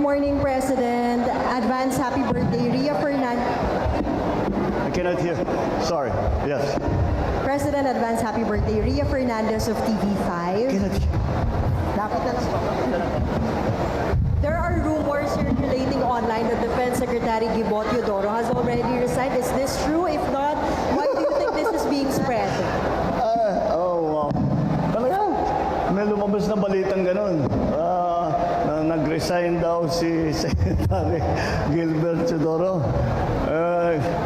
morning, President. Advance happy birthday, Ria Fernandez. I cannot hear. Sorry. Yes. President, advance happy birthday, Ria Fernandez of TV5. Cannot hear. Dapat na lang po. There are rumors circulating online that Defense Secretary Gibo Teodoro has already resigned. Is this true? If not, why do you think this is being spread? Wow. Talaga? May lumabas na balitang ganun. Na nag-resign daw si Secretary Gilbert Teodoro.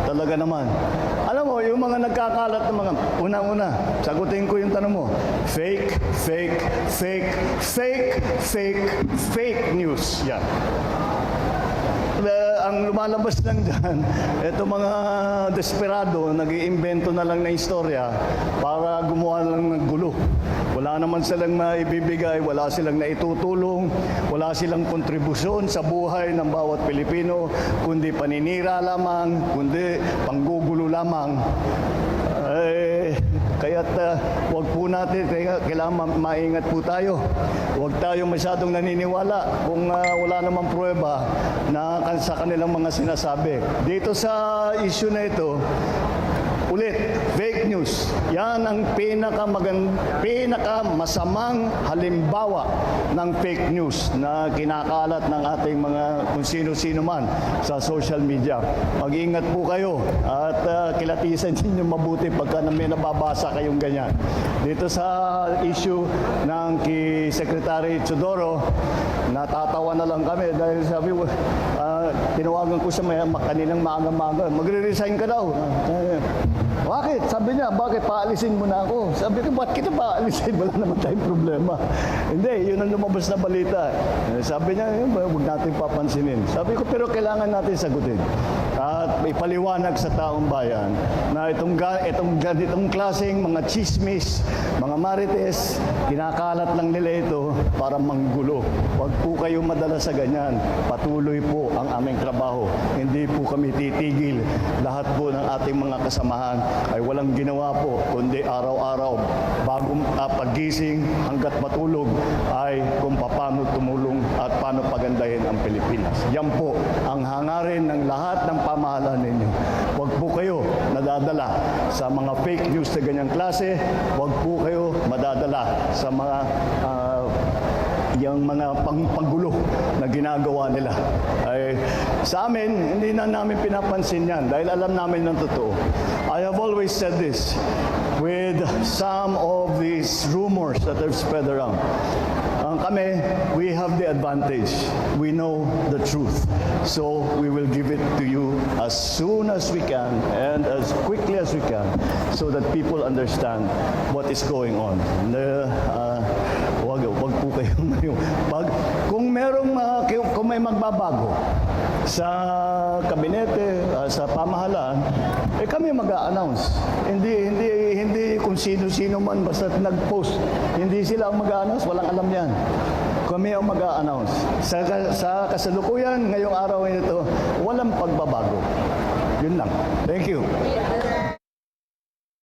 Talaga naman. Alam mo, yung mga nagkakalat ng mga, unang-una, sagutin ko yung tanong mo. Fake news. Yan. Ang lumalabas lang dyan, ito mga desperado, nag-iimbento na lang na istorya para gumawa lang ng gulo. Wala naman silang maibibigay, wala silang naitutulong, wala silang kontribusyon sa buhay ng bawat Pilipino, kundi paninira lamang, kundi panggugulo lamang. Kaya't wag po natin, kailangan maingat po tayo. Huwag tayo masyadong naniniwala kung wala namang pruweba na sa kanilang mga sinasabi. Dito sa issue na ito, ulit, fake news. Yan ang pinakamasamang halimbawa ng fake news na kinakalat ng ating mga kung sino-sino man sa social media. Mag-ingat po kayo at kilatisan ninyo mabuti pagka may nababasa kayong ganyan. Dito sa issue ng Secretary Teodoro, natatawa na lang kami dahil sabi, tinawagan ko siya kaninang maaga-maaga, magre-resign ka daw. Bakit? Sabi niya, bakit paalisin mo na ako? Sabi ko, bakit kita paalisin? Wala naman tayong problema. Hindi, yun ang lumabas na balita. Sabi niya, huwag natin papansinin. Sabi ko, pero kailangan natin sagutin. At ipaliwanag sa taong bayan na itong ganitong klaseng mga chismis, mga marites, kinakalat lang nila ito para manggulo. Huwag po kayo madala sa ganyan. Patuloy po ang aming trabaho. Hindi po kami titigil. Lahat po ng ating mga kasamahan ay walang ginawa po, kundi araw-araw, bagong pagising hanggat matulog, ay kung paano tumulong at paano pagandahin ang Pilipinas. Yan po ang hangarin ng lahat ng pamahalaan ninyo. Huwag po kayo nadadala sa mga fake news na ganyang klase. Huwag po kayo madadala sa mga yung mga panggulo na ginagawa nila. Ay, sa amin, hindi na namin pinapansin yan dahil alam namin ng totoo. I have always said this with some of these rumors that have spread around. Kami, we have the advantage. We know the truth. So we will give it to you as soon as we can and as quickly as we can so that people understand what is going on. Wag po kayong kung may magbabago sa kabinete, sa pamahalaan, kami mag-a-announce. Hindi kung sino-sino man basta nag-post. Hindi sila ang mag-a-announce, walang alam yan. Kami ang mag-a-announce. Sa kasalukuyan, ngayong araw nito, walang pagbabago. Yun lang. Thank you.